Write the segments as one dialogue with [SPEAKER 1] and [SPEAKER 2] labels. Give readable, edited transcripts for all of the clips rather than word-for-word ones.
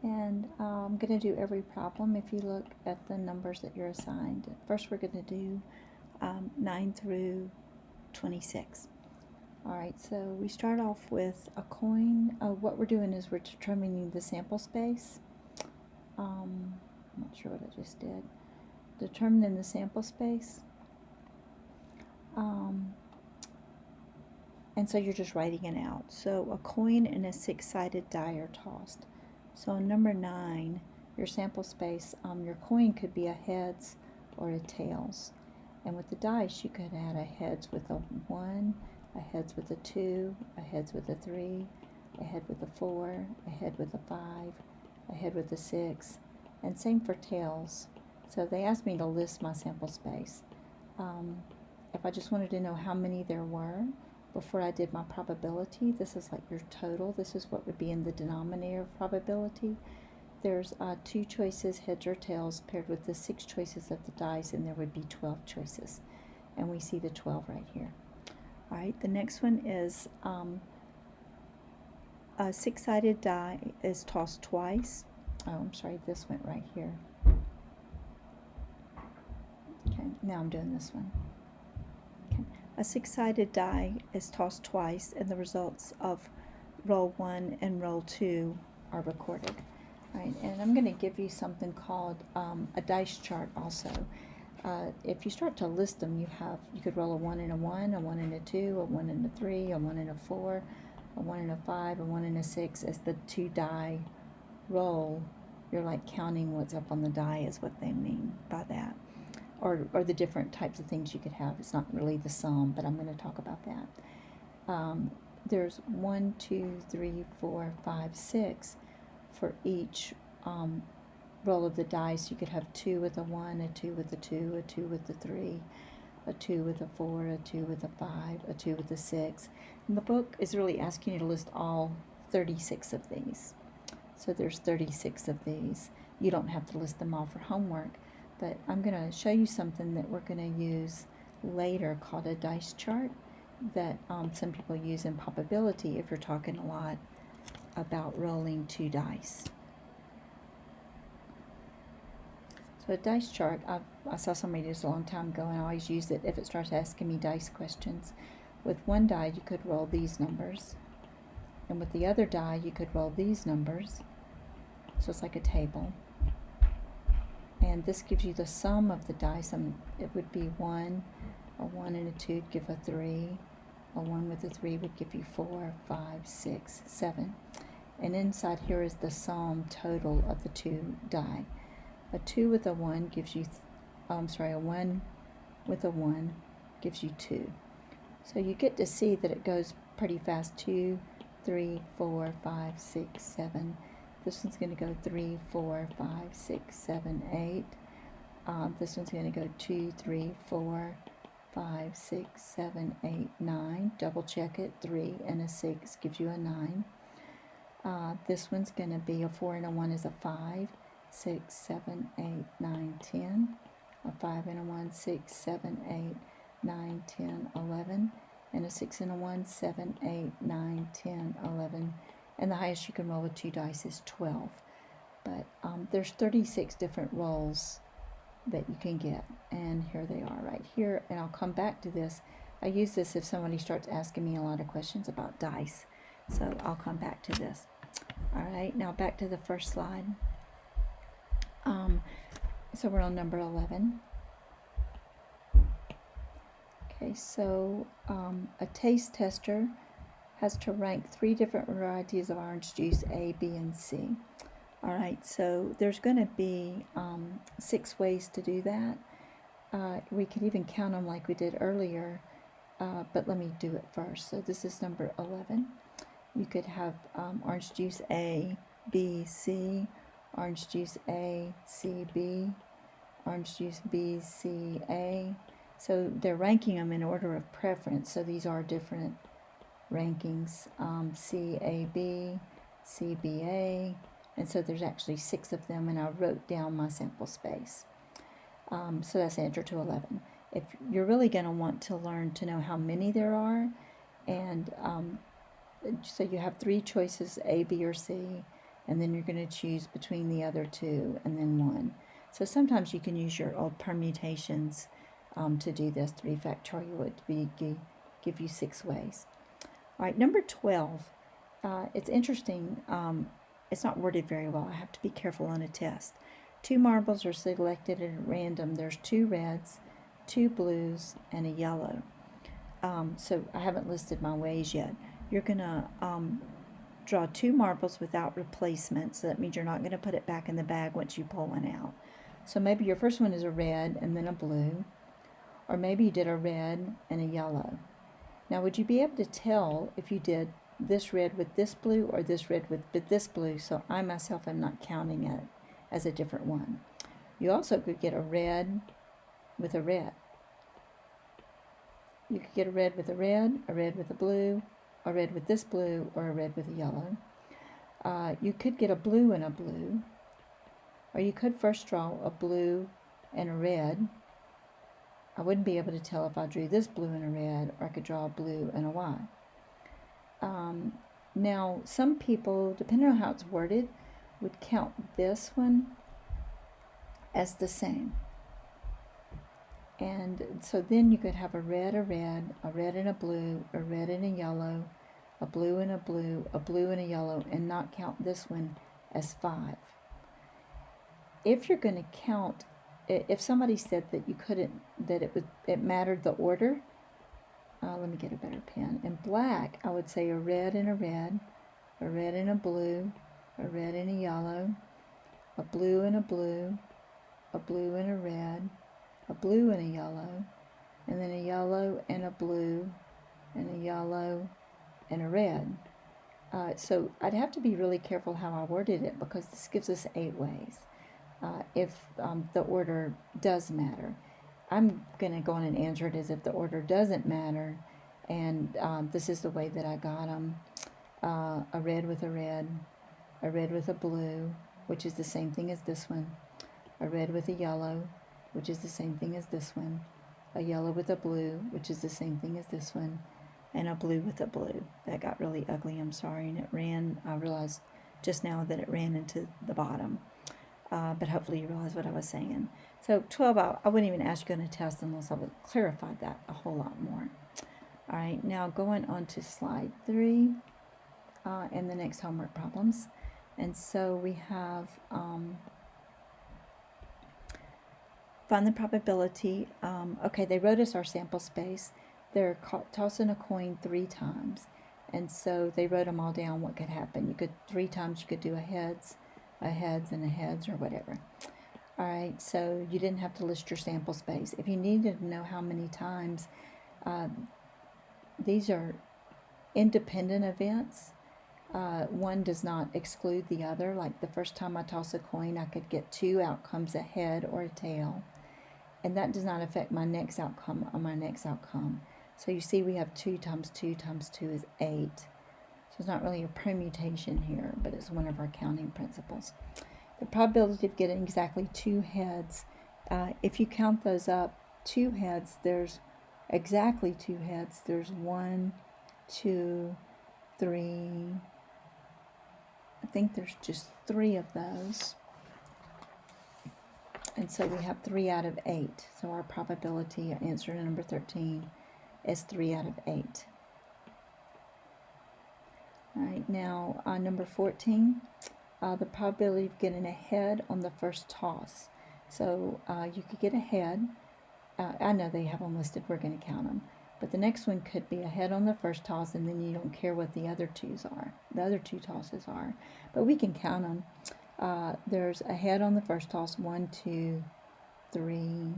[SPEAKER 1] And I'm going to do every problem if you look at the numbers that you're assigned. First we're going to do 9 through 26. Alright, so we start off with a coin. What we're doing is we're determining the sample space. I'm not sure what I just did. Determining the sample space. And so you're just writing it out. So a coin and a six-sided die are tossed. So on number 9, your sample space, your coin could be a heads or a tails. And with the dice, you could add a heads with a 1, a heads with a 2, a heads with a 3, a head with a 4, a head with a 5, a head with a 6, and same for tails. So they asked me to list my sample space. If I just wanted to know how many there were before I did my probability, this is like your total. This is what would be in the denominator of probability. There's 2 choices, heads or tails, paired with the 6 choices of the dice, and there would be 12 choices. And we see the 12 right here. All right, the next one is a six-sided die is tossed twice. Oh, I'm sorry, this went right here. Okay, now I'm doing this one. Okay. A six-sided die is tossed twice, and the results of roll 1 and roll 2 are recorded. Right, and I'm going to give you something called a dice chart also. If you start to list them, you could roll a 1 and a 1, a 1 and a 2, a 1 and a 3, a 1 and a 4, a 1 and a 5, a 1 and a 6. As the 2 die roll, you're like counting what's up on the die is what they mean by that. Or the different types of things you could have. It's not really the sum, but I'm going to talk about that. There's 1, 2, 3, 4, 5, 6 for each roll of the dice. You could have 2 with a 1, a 2 with a 2, a 2 with a 3, a 2 with a 4, a 2 with a 5, a 2 with a 6. And the book is really asking you to list all 36 of these. So there's 36 of these. You don't have to list them all for homework, but I'm going to show you something that we're going to use later called a dice chart that some people use in probability if you're talking a lot about rolling 2 dice. So a dice chart, I saw somebody do this a long time ago, and I always use it if it starts asking me dice questions. With one die, you could roll these numbers, and with the other die, you could roll these numbers. So it's like a table. And this gives you the sum of the dice. It would be 1, a 1 and a 2 would give a 3, a 1 with a 3 would give you 4, 5, 6, 7. And inside here is the sum total of the 2 die. A 2 with a 1 gives you, a 1 with a 1 gives you 2. So you get to see that it goes pretty fast. 2, 3, 4, 5, 6, 7. This one's going to go 3, 4, 5, 6, 7, 8. This one's going to go 2, 3, 4, 5, 6, 7, 8, 9. Double check it. 3 and a 6 gives you a 9. This one's going to be a 4 and a 1 is a 5. 6, 7, 8, 9, 10. A 5 and a 1, 6, 7, 8, 9, 10, 11. And a 6 and a 1, 7, 8, 9, 10, 11. And the highest you can roll with 2 dice is 12. But there's 36 different rolls that you can get. And here they are right here. And I'll come back to this. I use this if somebody starts asking me a lot of questions about dice. So I'll come back to this. All right, now back to the first slide. So we're on number 11. Okay, so a taste tester has to rank 3 different varieties of orange juice, A, B, and C. All right, so there's going to be 6 ways to do that. We could even count them like we did earlier, but let me do it first. So this is number 11. You could have orange juice A, B, C, orange juice A, C, B, orange juice B, C, A. So they're ranking them in order of preference. So these are different rankings, C, A, B, C, B, A. And so there's actually 6 of them, and I wrote down my sample space. So that's the answer to 11. If you're really going to want to learn to know how many there are, and so you have 3 choices, A, B, or C, and then you're going to choose between the other two and then 1. So sometimes you can use your old permutations to do this. 3 factorial would give you 6 ways. All right, number 12. It's interesting. It's not worded very well. I have to be careful on a test. 2 marbles are selected at random. There's 2 reds, 2 blues, and a yellow. So I haven't listed my ways yet. You're going to draw 2 marbles without replacement. So that means you're not going to put it back in the bag once you pull one out. So maybe your first one is a red and then a blue. Or maybe you did a red and a yellow. Now, would you be able to tell if you did this red with this blue or this red with this blue? So I myself am not counting it as a different one. You also could get a red with a red. You could get a red with a red with a blue, a red with this blue, or a red with a yellow. You could get a blue and a blue, or you could first draw a blue and a red. I wouldn't be able to tell if I drew this blue and a red, or I could draw a blue and a Y. Now, some people, depending on how it's worded, would count this one as the same. And so then you could have a red and a blue, a red and a yellow, a blue and a blue, a blue and a yellow, and not count this one as 5. If you're going to count, if somebody said that you couldn't, that it mattered the order, let me get a better pen. In black, I would say a red and a red, a red and a blue, a red and a yellow, a blue and a blue, a blue and a red, a blue and a yellow, and then a yellow and a blue, and a yellow and a red. So I'd have to be really careful how I worded it, because this gives us 8 ways. If the order does matter. I'm going to go on and answer it as if the order doesn't matter, and this is the way that I got them. A red with a red with a blue, which is the same thing as this one, a red with a yellow, which is the same thing as this one, a yellow with a blue, which is the same thing as this one, and a blue with a blue. That got really ugly, I'm sorry, and I realized just now that it ran into the bottom. But hopefully you realize what I was saying. So 12, I wouldn't even ask you on a test unless I would clarify that a whole lot more. All right, now going on to slide 3 and the next homework problems. And so we have find the probability. Okay, they wrote us our sample space. They're tossing a coin 3 times. And so they wrote them all down what could happen. 3 times you could do a heads and a heads or whatever. All right, so you didn't have to list your sample space. If you needed to know how many times, these are independent events. One does not exclude the other. Like the first time I toss a coin, I could get 2 outcomes, a head or a tail. And that does not affect my next outcome or my next outcome. So you see we have 2 times 2 times 2 is 8. So it's not really a permutation here, but it's one of our counting principles. The probability of getting exactly 2 heads, if you count those up, 2 heads, there's exactly 2 heads. There's 1, 2, 3, I think there's just 3 of those. And so we have 3 out of 8. So our probability, answer to number 13, is 3 out of 8. All right, now number 14, the probability of getting a head on the first toss. So you could get a head. I know they have them listed, we're going to count them. But the next one could be a head on the first toss, and then you don't care what the other 2s are. The other 2 tosses are. But we can count them. There's a head on the first toss, 1, 2, 3,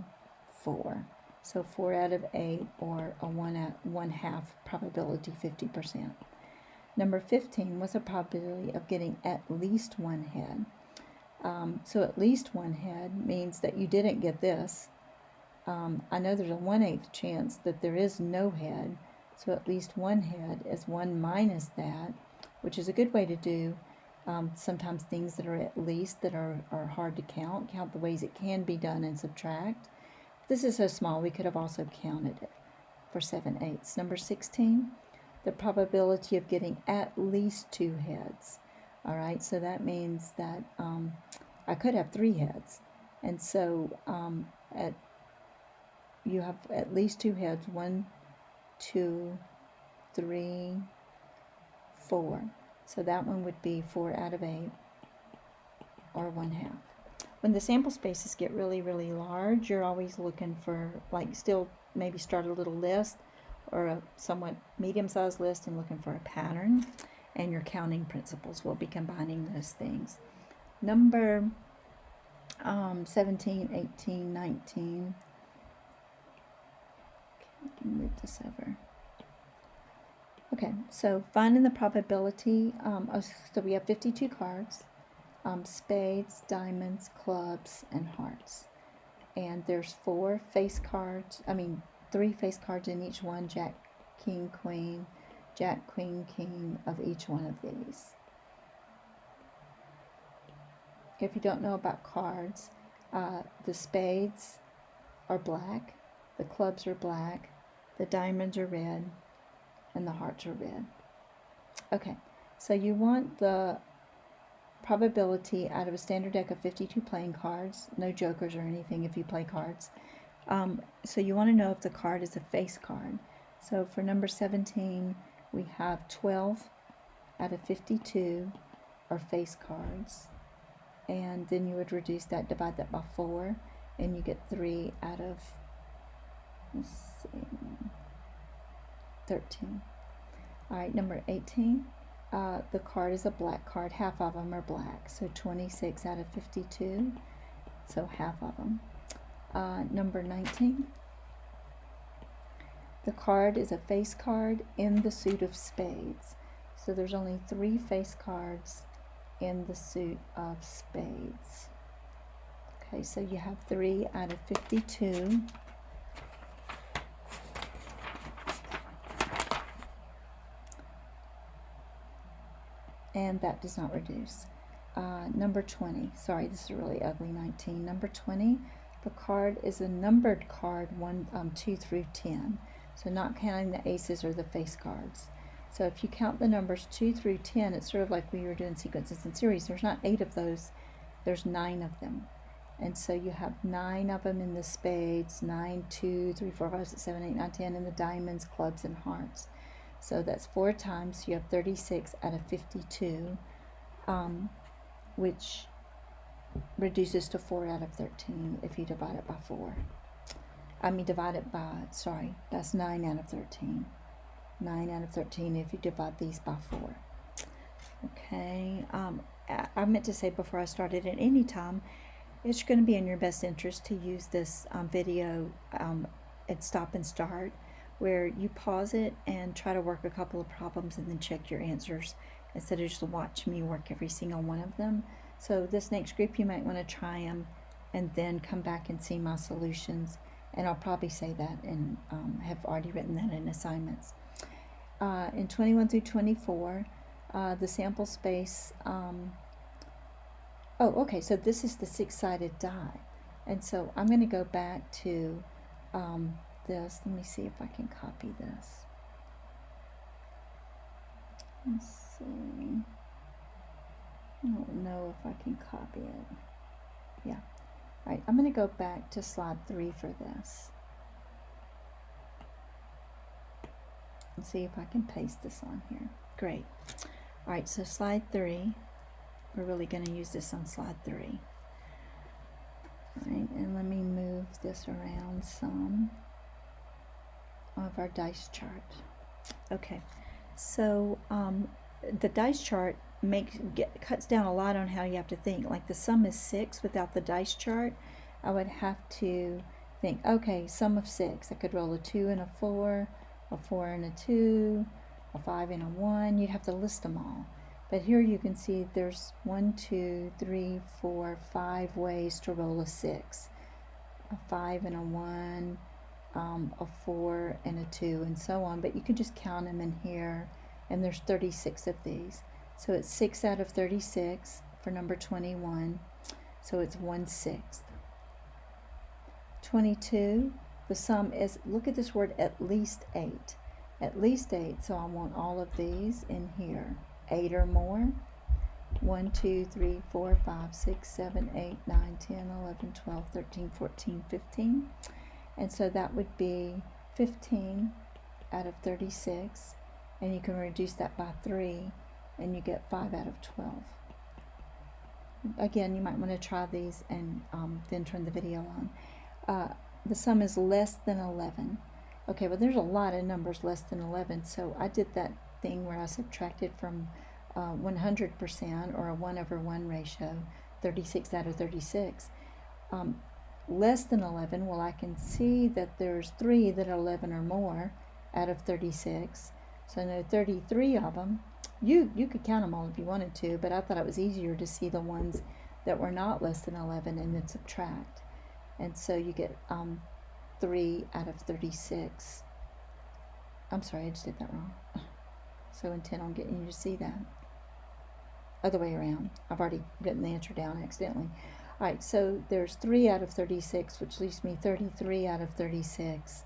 [SPEAKER 1] 4. So 4 out of 8, or a 1/2 probability, 50%. Number 15 was a probability of getting at least 1 head. So at least 1 head means that you didn't get this. I know there's a 1/8 chance that there is no head. So at least 1 head is 1 minus that, which is a good way to do sometimes things that are at least that are hard to count the ways it can be done and subtract. This is so small we could have also counted it for 7/8. Number 16, the probability of getting at least 2 heads. All right, so that means that I could have 3 heads. And so you have at least 2 heads, 1, 2, 3, 4. So that one would be 4 out of 8, or 1/2. When the sample spaces get really, really large, you're always looking for, like, still maybe start a little list or a somewhat medium-sized list and looking for a pattern, and your counting principles will be combining those things. Number 17, 18, 19. Okay, I can move this over. Okay, so finding the probability. So we have 52 cards. Spades, diamonds, clubs, and hearts. And there's 3 face cards in each one: Jack, King, Queen, Jack, Queen, King of each one of these. If you don't know about cards, the spades are black, the clubs are black, the diamonds are red, and the hearts are red. Okay, so you want the probability out of a standard deck of 52 playing cards, no jokers or anything if you play cards. So you want to know if the card is a face card. So for number 17, we have 12 out of 52 are face cards. And then you would reduce that, divide that by 4, and you get 3 out of, 13. All right, number 18. The card is a black card. Half of them are black, so 26 out of 52, so half of them. Number 19. The card is a face card in the suit of spades. So there's only 3 face cards in the suit of spades. Okay, so you have 3 out of 52. And that does not reduce. Number 20, sorry, this is a really ugly 19. Number 20, the card is a numbered card, 2 through 10. So not counting the aces or the face cards. So if you count the numbers 2 through 10, it's sort of like we were doing sequences and series. There's not 8 of those, there's 9 of them. And so you have 9 of them in the spades, 9, 2, 3, 4, 5, 6, 7, 8, 9, 10 in the diamonds, clubs, and hearts. So that's 4 times, so you have 36 out of 52, which reduces to 4 out of 13 if you divide it by 4. That's 9 out of 13. 9 out of 13 if you divide these by 4. Okay, I meant to say before I started, at any time, it's going to be in your best interest to use this video at stop and start, where you pause it and try to work a couple of problems and then check your answers instead of just watch me work every single one of them. So this next group, you might want to try them and then come back and see my solutions. And I'll probably say that and have already written that in assignments. In 21 through 24, the sample space, okay, so this is the 6-sided die. And so I'm going to go back to this. Let me see if I can copy this. Let's see. I don't know if I can copy it. Yeah. All right, I'm going to go back to slide 3 for this. And see if I can paste this on here. Great. All right, so slide 3. We're really going to use this on slide 3. All right, and let me move this around some of our dice chart. Okay, so the dice chart cuts down a lot on how you have to think. Like the sum is 6 without the dice chart. I would have to think, okay, sum of 6. I could roll a 2 and a 4, a 4 and a 2, a 5 and a 1. You'd have to list them all. But here you can see there's 1, 2, 3, 4, 5 ways to roll a 6. A 5 and a 1, a 4 and a 2, and so on. But you can just count them in here, and there's 36 of these. So it's 6 out of 36 for number 21. So it's 1/6. 22, the sum is, look at this word, at least 8. At least 8, so I want all of these in here. 8 or more. 1, 2, 3, 4, 5, 6, 7, 8, 9, 10, 11, 12, 13, 14, 15. And so that would be 15 out of 36. And you can reduce that by 3, and you get 5 out of 12. Again, you might want to try these and then turn the video on. The sum is less than 11. Okay, well there's a lot of numbers less than 11, so I did that thing where I subtracted from 100% or a 1/1 ratio, 36 out of 36. Less than 11, well I can see that there's 3 that are 11 or more out of 36, so I know 33 of them. You could count them all if you wanted to, but I thought it was easier to see the ones that were not less than 11 and then subtract. And so you get 3 out of 36. I'm sorry, I just did that wrong. So intent on getting you to see that. Other way around. I've already written the answer down accidentally. Alright, so there's 3 out of 36, which leaves me 33 out of 36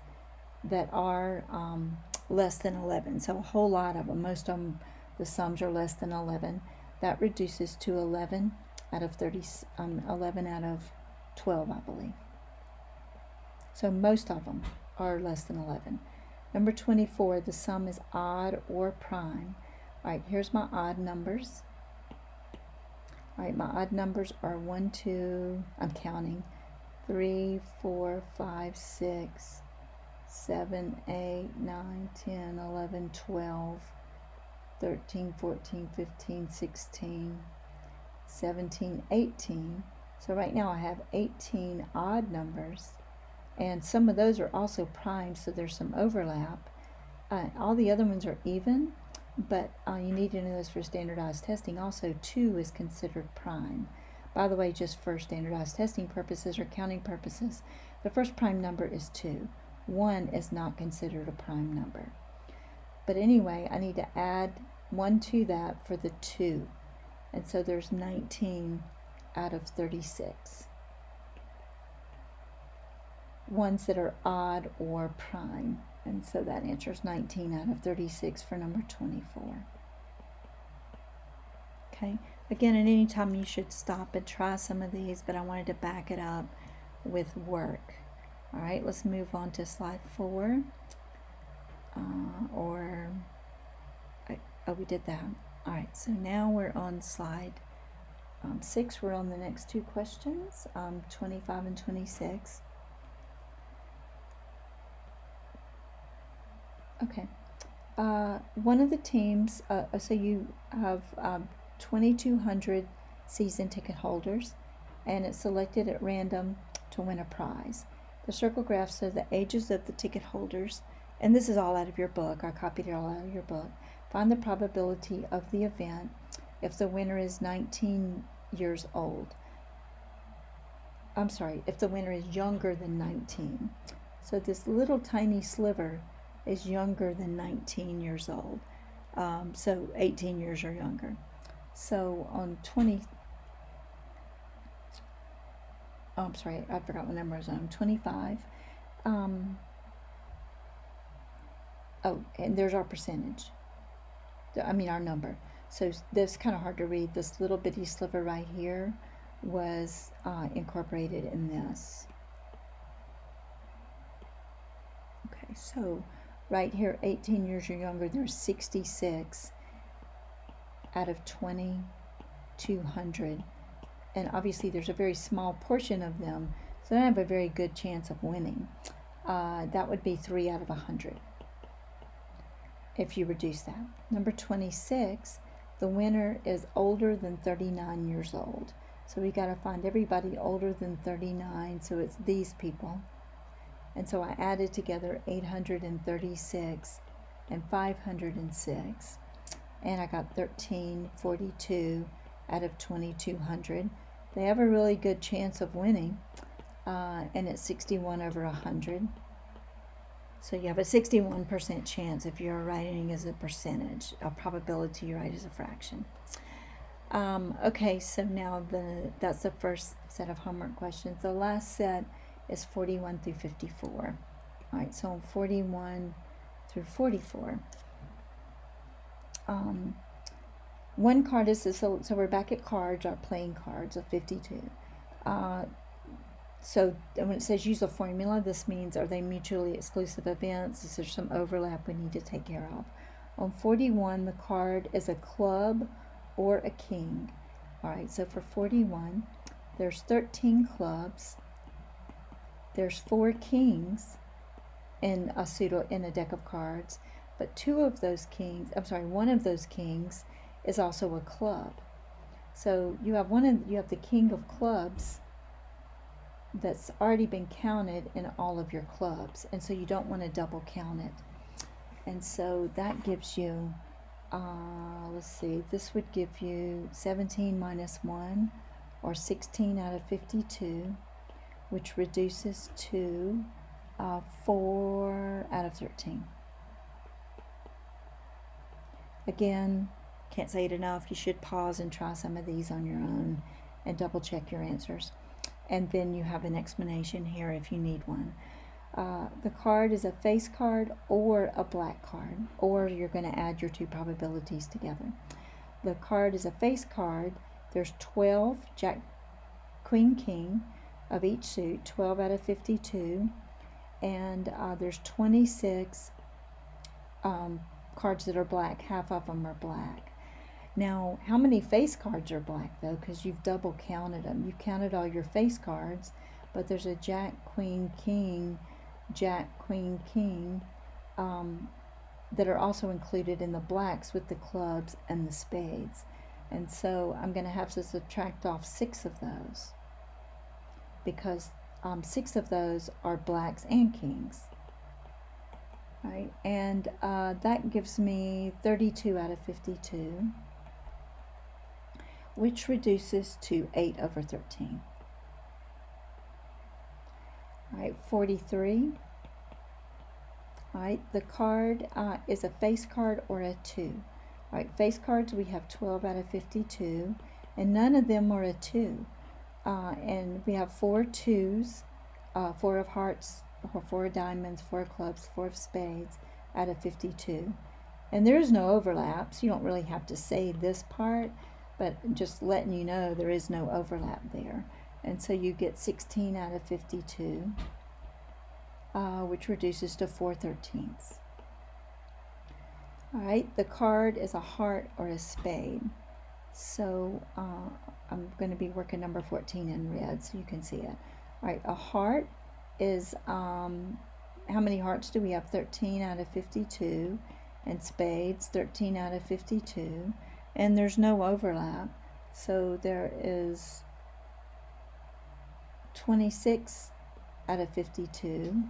[SPEAKER 1] that are less than 11. So a whole lot of them. Most of them, the sums are less than 11. That reduces to 11 out of 11 out of 12, I believe. So most of them are less than 11. Number 24, the sum is odd or prime. All right, here's my odd numbers. All right, my odd numbers are 1, 2, I'm counting, 3, 4, 5, 6, 7, 8, 9, 10, 11, 12, 13, 14, 15, 16, 17, 18. So right now I have 18 odd numbers, and some of those are also prime, so there's some overlap. All the other ones are even, but you need to know this for standardized testing. Also, 2 is considered prime. By the way, just for standardized testing purposes or counting purposes, the first prime number is 2. 1 is not considered a prime number. But anyway, I need to add 1 to that for the 2. And so there's 19 out of 36. Ones that are odd or prime. And so that answers 19 out of 36 for number 24. Okay, again, at any time you should stop and try some of these, but I wanted to back it up with work. All right, let's move on to slide 4. We did that. All right, so now we're on slide 6. We're on the next 2 questions, 25 and 26. Okay, one of the teams, so you have 2,200 season ticket holders, and it's selected at random to win a prize. The circle graphs are the ages of the ticket holders, and this is all out of your book. I copied it all out of your book. Find the probability of the event if the winner is 19 years old. I'm sorry, if the winner is younger than 19. So this little tiny sliver is younger than 19 years old. So 18 years or younger. So on 20, oh, I'm sorry, I forgot what number I was on. 25. Oh, and there's our percentage. Our number. So that's kind of hard to read. This little bitty sliver right here was incorporated in this. Okay, so right here, 18 years or younger, there's 66 out of 2,200. And obviously there's a very small portion of them, so they have a very good chance of winning. That would be 3 out of 100 if you reduce that. Number 26, the winner is older than 39 years old. So we got to find everybody older than 39, so it's these people. And so I added together 836 and 506, and I got 1342 out of 2,200. They have a really good chance of winning, and it's 61 over 100. So you have a 61% chance if you're writing as a percentage. A probability you write as a fraction. Okay, so now that's the first set of homework questions. The last set is 41 through 54. All right, so 41 through 44. one card is, so we're back at cards, our playing cards of 52. So when it says use a formula, this means are they mutually exclusive events? Is there some overlap we need to take care of? On 41, the card is a club or a king. All right, so for 41, there's 13 clubs. There's 4 kings in a deck of cards, but one of those kings is also a club. So you have the king of clubs that's already been counted in all of your clubs, and so you don't want to double count it. And so that gives you, let's see, this would give you 17 minus 1, or 16 out of 52, which reduces to 4 out of 13. Again, can't say it enough, you should pause and try some of these on your own and double check your answers. And then you have an explanation here if you need one. The card is a face card or a black card, or you're going to add your 2 probabilities together. The card is a face card. There's 12 Jack, Queen, King of each suit, 12 out of 52, and there's 26 cards that are black. Half of them are black. Now, how many face cards are black, though? Because you've double counted them. You've counted all your face cards, but there's a Jack, Queen, King, Jack, Queen, King that are also included in the blacks with the clubs and the spades. And so I'm going to have to subtract off 6 of those, because 6 of those are blacks and kings. Right? And that gives me 32 out of 52, which reduces to 8 over 13. All right, 43. All right, the card is a face card or a 2. All right, face cards, we have 12 out of 52, and none of them are a 2. And we have 4 2s, 4 of hearts, 4 of diamonds, 4 of clubs, 4 of spades out of 52. And there's no overlap, so you don't really have to say this part, but just letting you know there is no overlap there. And so you get 16 out of 52, which reduces to 4/13. All right, the card is a heart or a spade. So I'm going to be working number 14 in red so you can see it. All right, a heart is, how many hearts do we have? 13 out of 52. And spades, 13 out of 52. And there's no overlap. So there is 26 out of 52.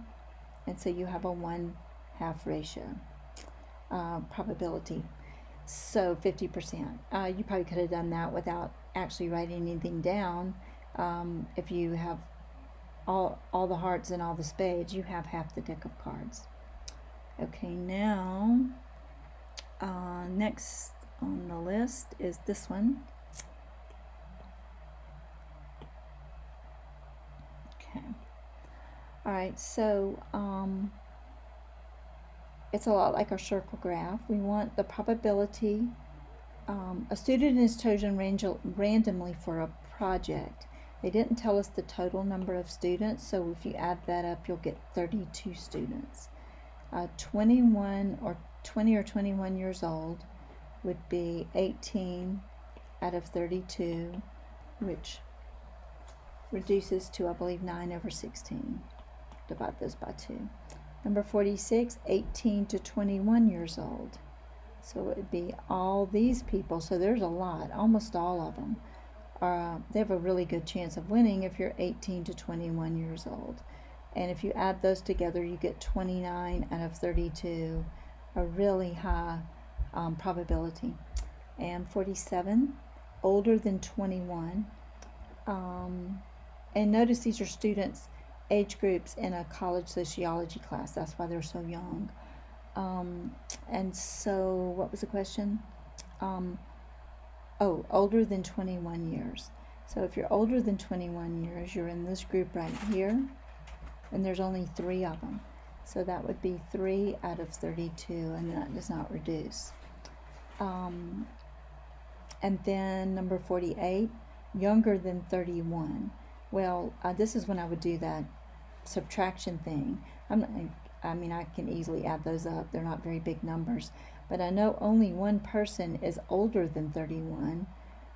[SPEAKER 1] And so you have a 1/2 ratio probability. So 50%. You probably could have done that without actually writing anything down. If you have all the hearts and all the spades, you have half the deck of cards. Okay, now next on the list is this one. Okay. All right, so it's a lot like our circle graph. We want the probability. A student is chosen randomly for a project. They didn't tell us the total number of students, so if you add that up, you'll get 32 students. 20 or 21 years old would be 18 out of 32, which reduces to, I believe, 9 over 16. Divide those by 2. Number 46, 18 to 21 years old. So it would be all these people. So there's a lot, almost all of them. They have a really good chance of winning if you're 18 to 21 years old. And if you add those together, you get 29 out of 32, a really high probability. And 47, older than 21. And notice these are students, age groups in a college sociology class. That's why they're so young. And so what was the question? Older than 21 years. So if you're older than 21 years, you're in this group right here, and there's only 3 of them. So that would be 3 out of 32, and that does not reduce. And then number 48, younger than 31. Well, this is when I would do that subtraction thing. I mean, I can easily add those up. They're not very big numbers. But I know only one person is older than 31.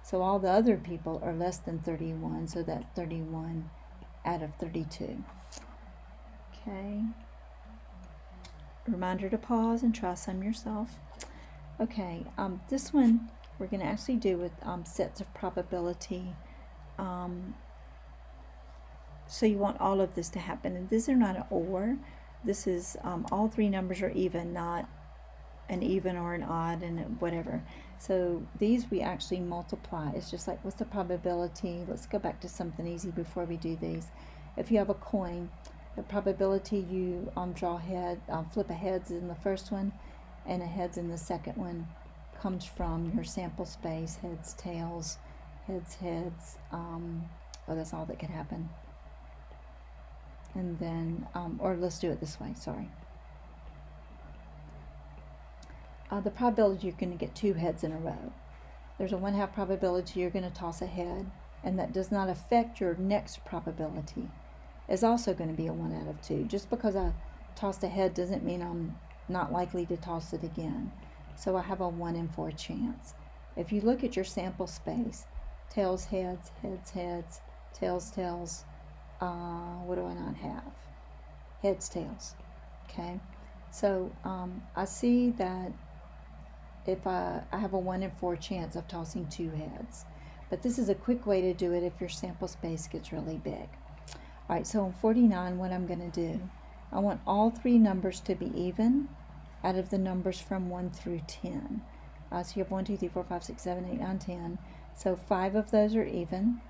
[SPEAKER 1] So all the other people are less than 31. So that's 31 out of 32. Okay. Reminder to pause and try some yourself. Okay, this one we're going to actually do with sets of probability. So you want all of this to happen. And these are not an or. This is all three numbers are even, not an even or an odd and whatever. So these we actually multiply. It's just like, what's the probability? Let's go back to something easy before we do these. If you have a coin, the probability you draw head, flip a heads in the first one and a heads in the second one comes from your sample space, heads, tails, heads, heads. Oh, that's all that could happen. And then, or let's do it this way, sorry. The probability you're going to get two heads in a row. There's a 1/2 probability you're going to toss a head, and that does not affect your next probability. It's also going to be a 1 out of 2. Just because I tossed a head doesn't mean I'm not likely to toss it again. So I have a 1 in 4 chance. If you look at your sample space, tails, heads, heads, heads, tails, tails, what do I not have? Heads, tails. Okay, so I see that if I have a 1 in 4 chance of tossing 2 heads, but this is a quick way to do it if your sample space gets really big. All right, so on 49, what I'm going to do, I want all three numbers to be even out of the numbers from 1 through 10. So you have 1, 2, 3, 4, 5, 6, 7, 8, 9, 10. So 5 of those are even.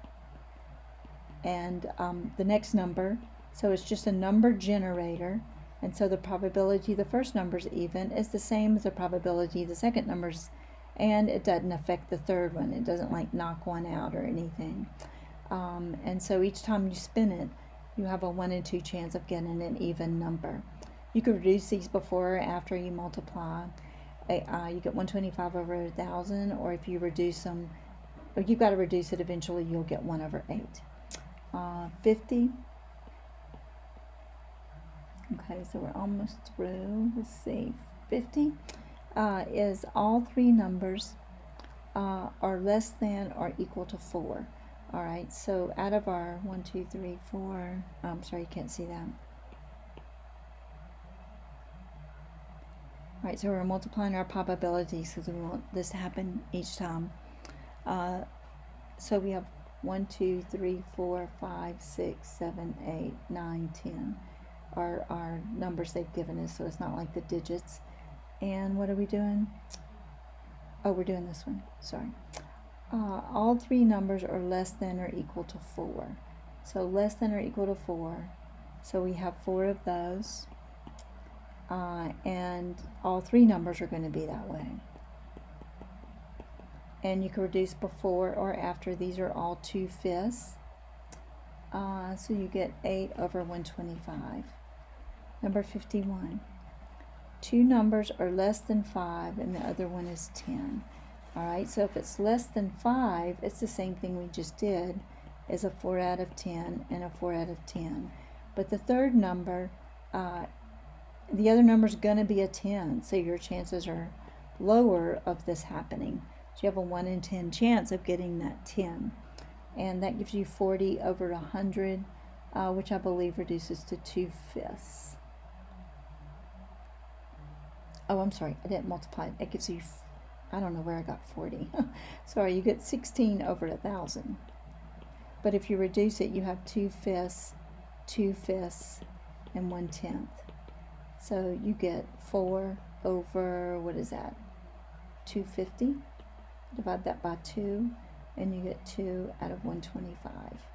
[SPEAKER 1] And the next number, so it's just a number generator. And so the probability the first number is even is the same as the probability the second number's, and it doesn't affect the third one. It doesn't like knock one out or anything. And so each time you spin it, you have a 1 in 2 chance of getting an even number. You could reduce these before or after you multiply. You get 125 over 1,000, or if you reduce them, or you've got to reduce it eventually, you'll get 1 over 8. 50. Okay, so we're almost through. Let's see. 50 is all three numbers are less than or equal to 4. All right, so out of our 1, 2, 3, 4, I'm sorry, you can't see that. All right, so we're multiplying our probabilities because we want this to happen each time. So we have 1, 2, 3, 4, 5, 6, 7, 8, 9, 10 are our numbers they've given us, so it's not like the digits. And what are we doing? Oh, we're doing this one, sorry. All three numbers are less than or equal to 4. So less than or equal to 4. So we have 4 of those. And all three numbers are going to be that way. And you can reduce before or after. These are all 2/5. So you get 8 over 125. Number 51. Two numbers are less than 5 and the other one is 10. Alright, so if it's less than 5, it's the same thing we just did, is a 4 out of 10 and a 4 out of 10. But the third number, the other number is going to be a 10, so your chances are lower of this happening. So you have a 1 in 10 chance of getting that 10. And that gives you 40 over 100, which I believe reduces to 2/5. Oh, I'm sorry, I didn't multiply it. It gives you, I don't know where I got 40. Sorry, you get 16 over 1,000. But if you reduce it, you have 2/5, 2/5, and 1/10. So you get 4 over, what is that, 250? Divide that by 2, and you get 2 out of 125,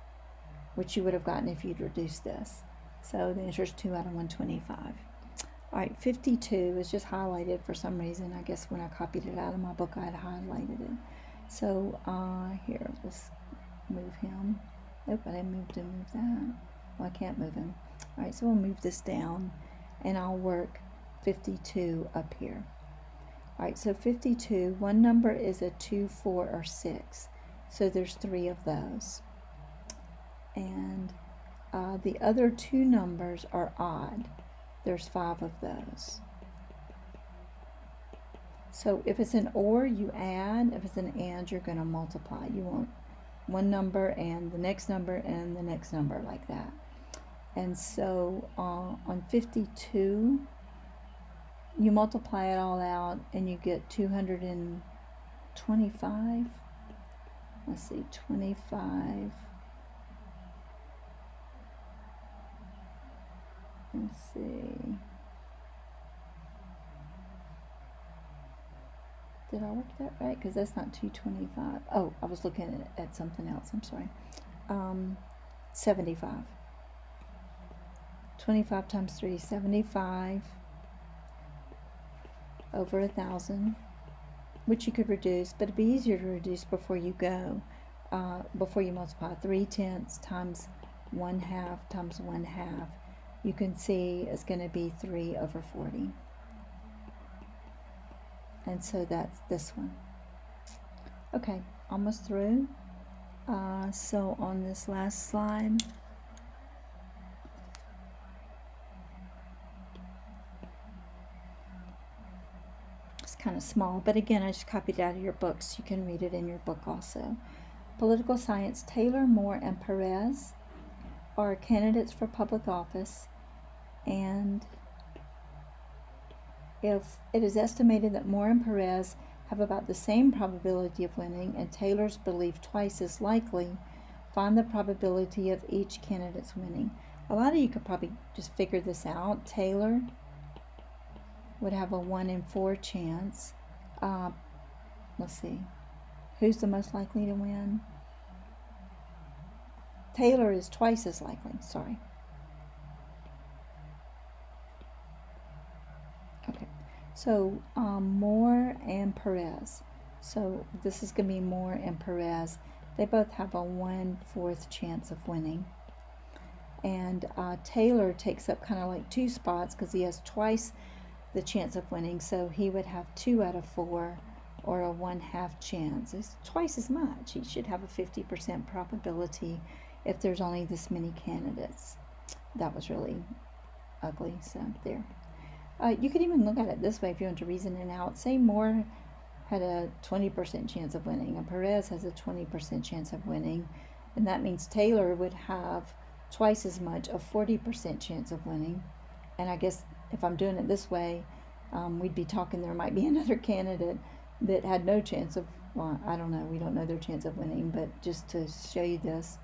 [SPEAKER 1] which you would have gotten if you'd reduced this. So the answer is 2 out of 125. All right, 52 is just highlighted for some reason. I guess when I copied it out of my book, I had highlighted it. So here, let's move him. Nope, I didn't move that. Well, I can't move him. All right, so we'll move this down, and I'll work 52 up here. All right, so 52, one number is a 2, 4, or 6. So there's 3 of those. And the other 2 numbers are odd. There's 5 of those. So if it's an or, you add. If it's an and, you're going to multiply. You want one number and the next number and the next number, like that. And so on 52, you multiply it all out and you get 225. Let's see, 25. Let's see. Did I work that right? Because that's not 225. Oh, I was looking at something else. I'm sorry. 75. 25 times 3, 75 over 1,000, which you could reduce, but it'd be easier to reduce before you go, before you multiply. 3/10 times 1/2 times 1/2. You can see it's going to be 3 over 40. And so that's this one. Okay, almost through. So on this last slide, it's kind of small, but again, I just copied it out of your books. You can read it in your book also. Political science, Taylor, Moore, and Perez are candidates for public office, and if it is estimated that Moore and Perez have about the same probability of winning and Taylor's believed twice as likely, find the probability of each candidate's winning. A lot of you could probably just figure this out. Taylor would have a 1 in 4 chance. Let's see. Who's the most likely to win? Taylor is twice as likely, sorry. Okay, so Moore and Perez. So this is going to be Moore and Perez. They both have a 1/4 chance of winning. And Taylor takes up kind of like 2 spots because he has twice the chance of winning. So he would have 2 out of 4, or a 1/2 chance. It's twice as much. He should have a 50% probability if there's only this many candidates. That was really ugly, so there. You could even look at it this way if you want to reason it out. Say Moore had a 20% chance of winning and Perez has a 20% chance of winning, and that means Taylor would have twice as much, a 40% chance of winning. And I guess if I'm doing it this way, we'd be talking there might be another candidate that had no chance of, well, I don't know, we don't know their chance of winning, but just to show you this.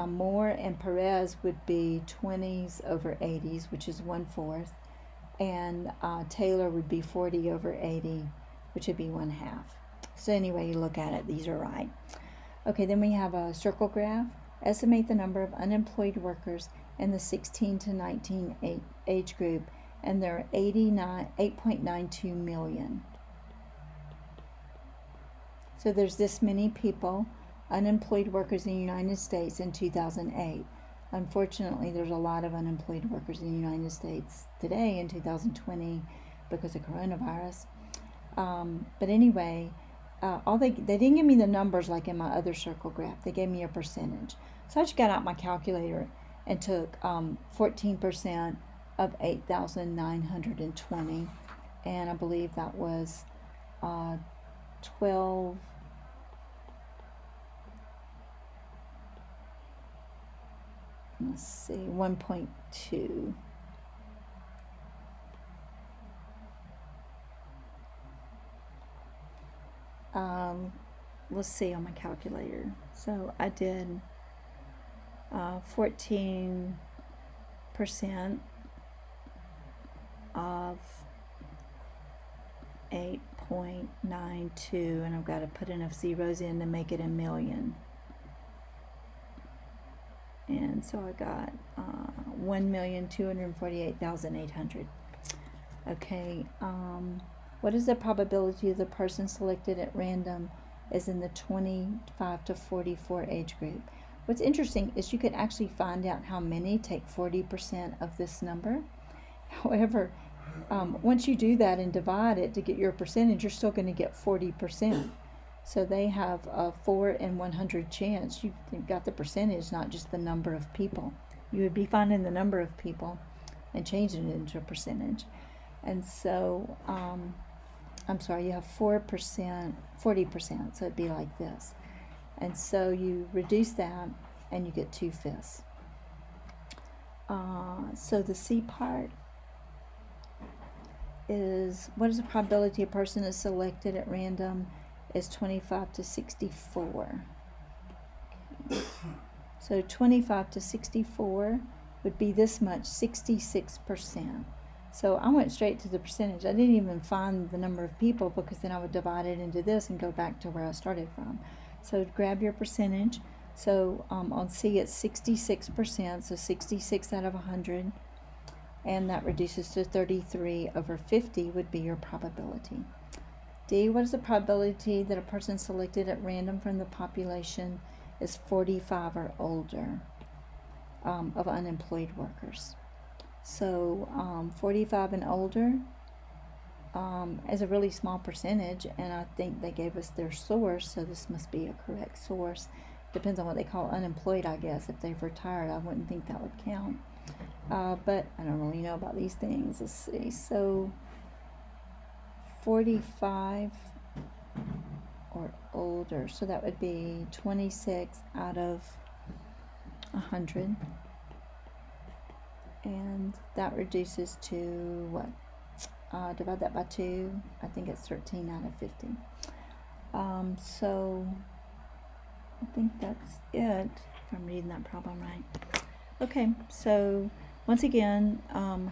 [SPEAKER 1] Moore and Perez would be 20s over 80s, which is 1/4, and Taylor would be 40 over 80, which would be 1/2. So anyway, you look at it, these are right. Okay, then we have a circle graph. Estimate the number of unemployed workers in the 16 to 19 age group, and there are 8.92 million. So there's this many people, unemployed workers in the United States in 2008. Unfortunately, there's a lot of unemployed workers in the United States today in 2020 because of coronavirus. But anyway, they didn't give me the numbers like in my other circle graph. They gave me a percentage. So I just got out my calculator and took 14% of 8,920, and I believe that was 12. Let's see, 1.2. Let's see on my calculator. So I did 14% of 8.92, and I've got to put enough zeros in to make it a million. And so I got 1,248,800. Okay, what is the probability of the person selected at random is in the 25 to 44 age group? What's interesting is you could actually find out how many take 40% of this number. However, once you do that and divide it to get your percentage, you're still going to get 40%. So they have a 4 in 100 chance. You've got the percentage, not just the number of people. You would be finding the number of people and changing it into a percentage. And so, I'm sorry, you have 4%, 40%, so it'd be like this. And so you reduce that and you get 2/5. So the C part is, what is the probability a person is selected at random is 25 to 64. Okay. So 25 to 64 would be this much, 66%. So I went straight to the percentage. I didn't even find the number of people, because then I would divide it into this and go back to where I started from. So grab your percentage. So on C it's 66%, so 66 out of 100. And that reduces to 33 over 50 would be your probability. D, what is the probability that a person selected at random from the population is 45 or older of unemployed workers? So 45 and older is a really small percentage, and I think they gave us their source, so this must be a correct source. Depends on what they call unemployed, I guess. If they've retired, I wouldn't think that would count. But I don't really know about these things. Let's see. So 45 or older. So that would be 26 out of 100. And that reduces to what? Divide that by 2. I think it's 13 out of 50. So I think that's it, if I'm reading that problem right. Okay, so once again,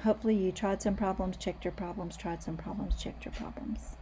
[SPEAKER 1] hopefully you tried some problems, checked your problems, tried some problems, checked your problems.